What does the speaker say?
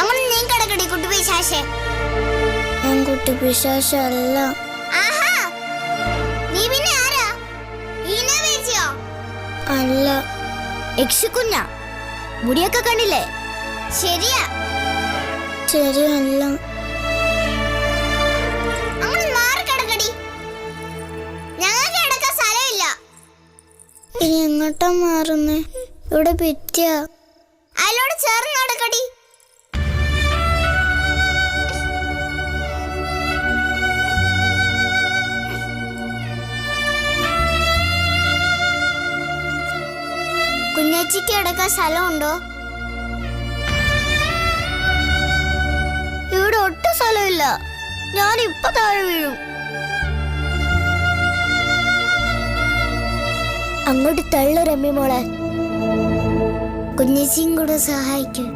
അങ്ങനെ നീ കിടക്കടി കുട്ടി പിശാശേ. ഞാൻ കുട്ടി പിശാശല്ല. ആഹാ, നീ പിന്നെ ആരാ? ഈനെ വീഴ്ചയോ? അല്ല. യക്ഷിക്കുഞ്ഞ മുടിയൊക്കെ കണ്ടില്ലേ? ശരിയാ. ശരിയല്ല. അങ്ങനെ മാറി കിടക്കടി, ഞങ്ങൾക്ക് കിടക്കാൻ സ്ഥലമില്ല. ഇനി എങ്ങോട്ടാ മാറുന്നേ? ഇവിടെ ഭിത്തിയാ. അതിലോട് ചേർന്ന് നടക്കടി. കുഞ്ഞേച്ചിക്ക് കിടക്കാൻ സ്ഥലമുണ്ടോ? ഇവിടെ ഒട്ടും സ്ഥലമില്ല. ഞാൻ ഇപ്പൊ താഴെ വീഴും. അങ്ങോട്ട് തള്ളു രമ്യ മോളെ, കുഞ്ഞേച്ചിയും കൂടെ സഹായിക്കും.